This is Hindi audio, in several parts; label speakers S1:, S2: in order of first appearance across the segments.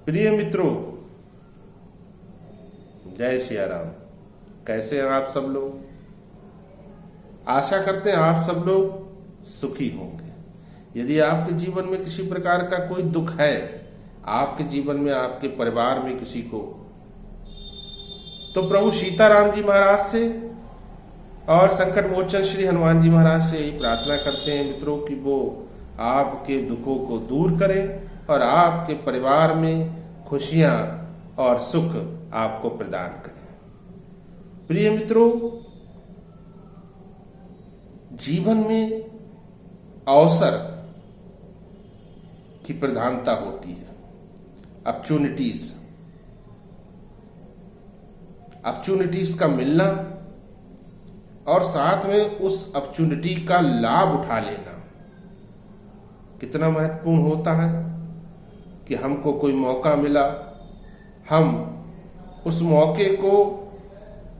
S1: प्रिय मित्रों, जय सिया राम। कैसे हैं आप सब लोग? आशा करते हैं आप सब लोग सुखी होंगे। यदि आपके जीवन में किसी प्रकार का कोई दुख है, आपके जीवन में, आपके परिवार में किसी को, तो प्रभु सीताराम जी महाराज से और संकट मोचन श्री हनुमान जी महाराज से यही प्रार्थना करते हैं मित्रों कि वो आपके दुखों को दूर करें और आपके परिवार में खुशियां और सुख आपको प्रदान करें। प्रिय मित्रों, जीवन में अवसर की प्रधानता होती है, अपॉर्चुनिटीज का मिलना और साथ में उस अपॉर्चुनिटी का लाभ उठा लेना कितना महत्वपूर्ण होता है कि हमको कोई मौका मिला, हम उस मौके को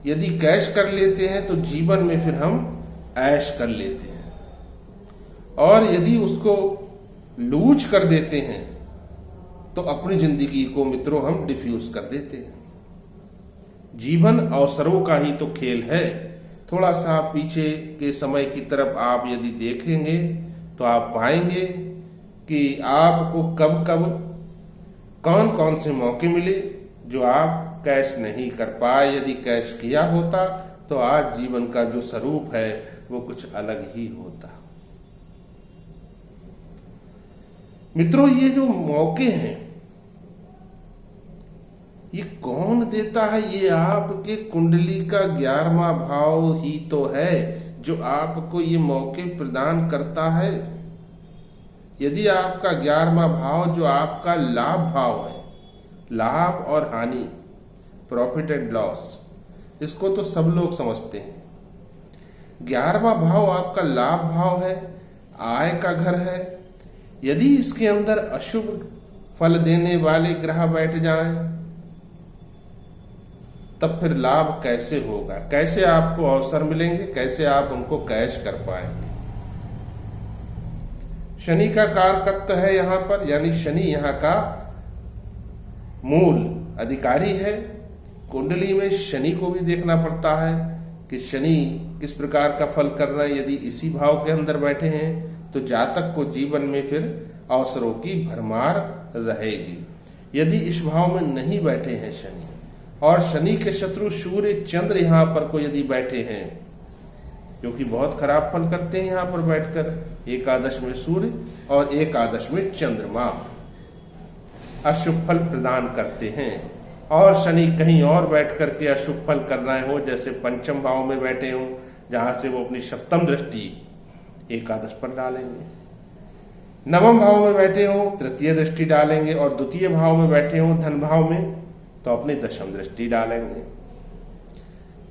S1: यदि कैश कर लेते हैं तो जीवन में फिर हम ऐश कर लेते हैं, और यदि उसको लूज कर देते हैं तो अपनी जिंदगी को मित्रों हम डिफ्यूज कर देते हैं। जीवन अवसरों का ही तो खेल है। थोड़ा सा पीछे के समय की तरफ आप यदि देखेंगे तो आप पाएंगे कि आपको कब कब कौन कौन से मौके मिले जो आप कैश नहीं कर पाए। यदि कैश किया होता तो आज जीवन का जो स्वरूप है वो कुछ अलग ही होता। मित्रों, ये जो मौके हैं ये कौन देता है? ये आपके कुंडली का 11वां भाव ही तो है जो आपको ये मौके प्रदान करता है। यदि आपका 11वां भाव जो आपका लाभ भाव है, लाभ और हानि, प्रॉफिट एंड लॉस, इसको तो सब लोग समझते हैं। 11वां भाव आपका लाभ भाव है, आय का घर है। यदि इसके अंदर अशुभ फल देने वाले ग्रह बैठ जाएं, तब फिर लाभ कैसे होगा? कैसे आपको अवसर मिलेंगे? कैसे आप उनको कैश कर पाएंगे? शनि का कारकत्व है यहां पर, यानी शनि यहां का मूल अधिकारी है। कुंडली में शनि को भी देखना पड़ता है कि शनि किस प्रकार का फल कर रहा है। यदि इसी भाव के अंदर बैठे हैं तो जातक को जीवन में फिर अवसरों की भरमार रहेगी। यदि इस भाव में नहीं बैठे हैं शनि, और शनि के शत्रु सूर्य चंद्र यहां पर को यदि बैठे हैं, क्योंकि बहुत खराब फल करते हैं यहां पर बैठकर, एकादश में सूर्य और एकादश में चंद्रमा अशुभ फल प्रदान करते हैं। और शनि कहीं और बैठ करके अशुभ फल कर रहे हो, जैसे पंचम भाव में बैठे हो, जहां से वो अपनी सप्तम दृष्टि एकादश पर डालेंगे। नवम भाव में बैठे हो तृतीय दृष्टि डालेंगे, और द्वितीय भाव में बैठे हो धन भाव में तो अपनी दशम दृष्टि डालेंगे।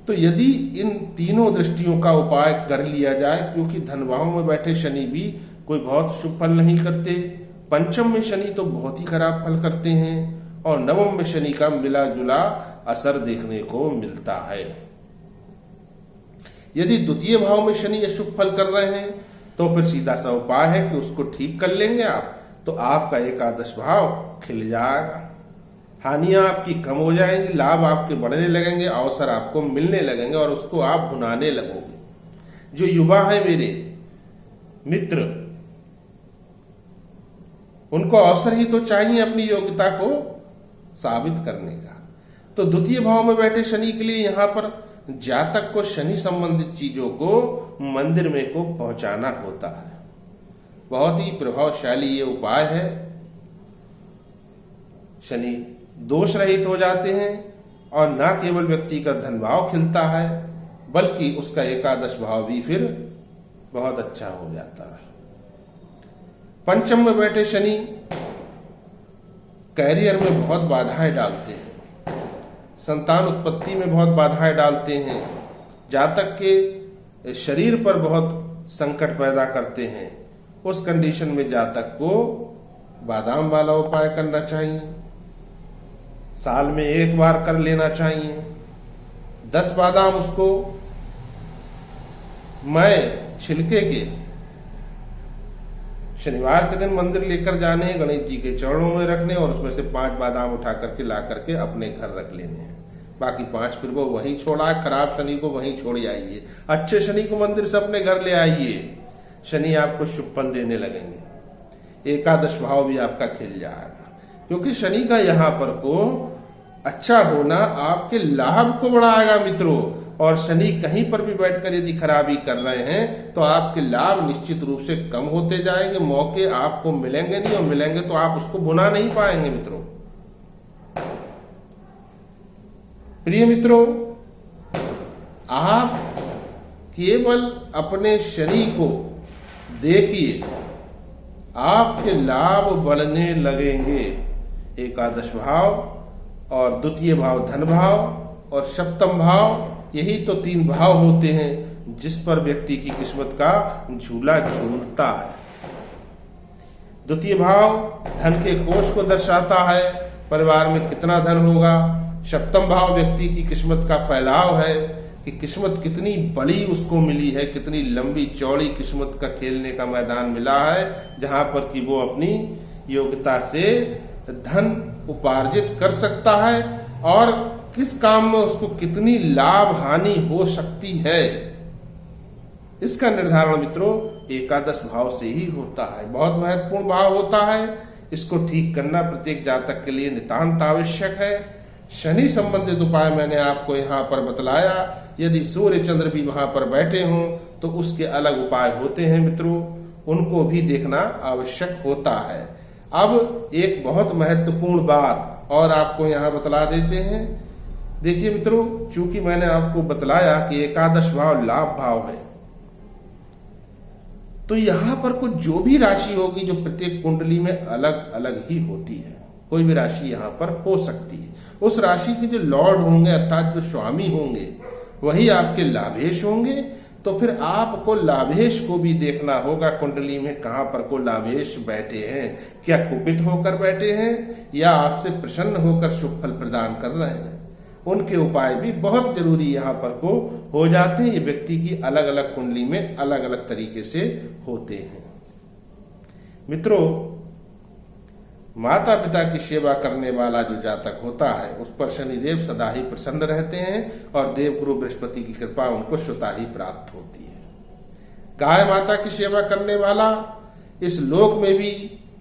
S1: तो यदि इन तीनों दृष्टियों का उपाय कर लिया जाए, क्योंकि धन भाव में बैठे शनि भी कोई बहुत शुभ फल नहीं करते, पंचम में शनि तो बहुत ही खराब फल करते हैं, और नवम में शनि का मिला जुला असर देखने को मिलता है। यदि द्वितीय भाव में शनि अशुभ फल कर रहे हैं तो फिर सीधा सा उपाय है कि उसको ठीक कर लेंगे आप, तो आपका एकादश भाव खिल जाएगा, हानियां आपकी कम हो जाएंगी, लाभ आपके बढ़ने लगेंगे, अवसर आपको मिलने लगेंगे और उसको आप भुनाने लगोगे। जो युवा है मेरे मित्र, उनको अवसर ही तो चाहिए अपनी योग्यता को साबित करने का। तो द्वितीय भाव में बैठे शनि के लिए यहां पर जातक को शनि संबंधित चीजों को मंदिर में को पहुंचाना होता है। बहुत ही प्रभावशाली ये उपाय है। शनि दोष रहित हो जाते हैं, और न केवल व्यक्ति का धन भाव खिलता है बल्कि उसका एकादश भाव भी फिर बहुत अच्छा हो जाता है। पंचम में बैठे शनि कैरियर में बहुत बाधाएं डालते हैं, संतान उत्पत्ति में बहुत बाधाएं डालते हैं, जातक के शरीर पर बहुत संकट पैदा करते हैं। उस कंडीशन में जातक को बादाम वाला उपाय करना चाहिए, साल में एक बार कर लेना चाहिए। 10 बादाम उसको मैं छिलके के शनिवार के दिन मंदिर लेकर जाने, गणेश जी के चरणों में रखने और उसमें से 5 बादाम उठा करके ला करके अपने घर रख लेने हैं। बाकी 5 फिर वो वहीं छोड़ा, खराब शनि को वहीं छोड़ आइए, अच्छे शनि को मंदिर से अपने घर ले आइए। शनि आपको शुभ फल देने लगेंगे, एकादश भाव भी आपका खिल जाएगा, क्योंकि शनि का यहाँ पर को अच्छा होना आपके लाभ को बढ़ाएगा मित्रों। और शनि कहीं पर भी बैठकर यदि खराबी कर रहे हैं तो आपके लाभ निश्चित रूप से कम होते जाएंगे, मौके आपको मिलेंगे नहीं, और मिलेंगे तो आप उसको भुना नहीं पाएंगे मित्रों। प्रिय मित्रों, आप केवल अपने शनि को देखिए, आपके लाभ बढ़ने लगेंगे। एकादश भाव और द्वितीय भाव धन भाव और सप्तम भाव, यही तो 3 भाव होते हैं जिस पर व्यक्ति की किस्मत का झूला झूलता है। द्वितीय भाव धन के कोष को दर्शाता है, परिवार में कितना धन होगा। सप्तम भाव व्यक्ति की किस्मत का फैलाव है कि किस्मत कितनी बड़ी उसको मिली है, कितनी लंबी चौड़ी किस्मत का खेलने का मैदान मिला है, जहां पर कि वो अपनी योग्यता से धन उपार्जित कर सकता है और किस काम में उसको कितनी लाभ हानि हो सकती है, इसका निर्धारण मित्रों एकादश भाव से ही होता है। बहुत महत्वपूर्ण भाव होता है, इसको ठीक करना प्रत्येक जातक के लिए नितांत आवश्यक है। शनि संबंधित उपाय मैंने आपको यहाँ पर बतलाया। यदि सूर्य चंद्र भी वहां पर बैठे हों तो उसके अलग उपाय होते हैं मित्रों, उनको भी देखना आवश्यक होता है। अब एक बहुत महत्वपूर्ण बात और आपको यहाँ बतला देते हैं। देखिए मित्रों, चूंकि मैंने आपको बतलाया कि एकादश भाव लाभ भाव है, तो यहां पर कुछ जो भी राशि होगी जो प्रत्येक कुंडली में अलग अलग ही होती है, कोई भी राशि यहां पर हो सकती है। उस राशि के जो लॉर्ड होंगे अर्थात जो स्वामी होंगे वही आपके लाभेश होंगे। तो फिर आपको लाभेश को भी देखना होगा, कुंडली में कहां पर को लाभेश बैठे हैं, क्या कुपित होकर बैठे हैं या आपसे प्रसन्न होकर शुभ फल प्रदान कर रहे हैं। उनके उपाय भी बहुत जरूरी यहाँ पर को हो जाते हैं। ये व्यक्ति की अलग अलग कुंडली में अलग अलग तरीके से होते हैं। मित्रों, माता पिता की सेवा करने वाला जो जातक होता है उस पर शनिदेव सदा ही प्रसन्न रहते हैं और देवगुरु बृहस्पति की कृपा उनको स्वतः ही प्राप्त होती है। गाय माता की सेवा करने वाला इस लोक में भी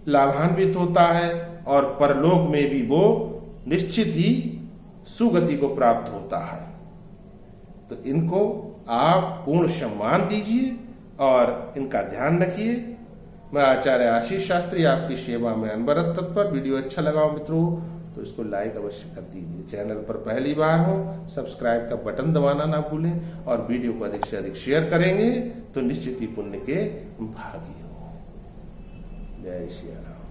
S1: लाभान्वित होता है और परलोक में भी वो निश्चित ही सुगति को प्राप्त होता है। तो इनको आप पूर्ण सम्मान दीजिए और इनका ध्यान रखिए। मैं आचार्य आशीष शास्त्री आपकी सेवा में अनवरत तत्पर। वीडियो अच्छा लगा हो मित्रों तो इसको लाइक अवश्य कर दीजिए। चैनल पर पहली बार हो सब्सक्राइब का बटन दबाना ना भूलें और वीडियो को अधिक से अधिक शेयर करेंगे तो निश्चित ही पुण्य के भागी हो। जय श्री राम।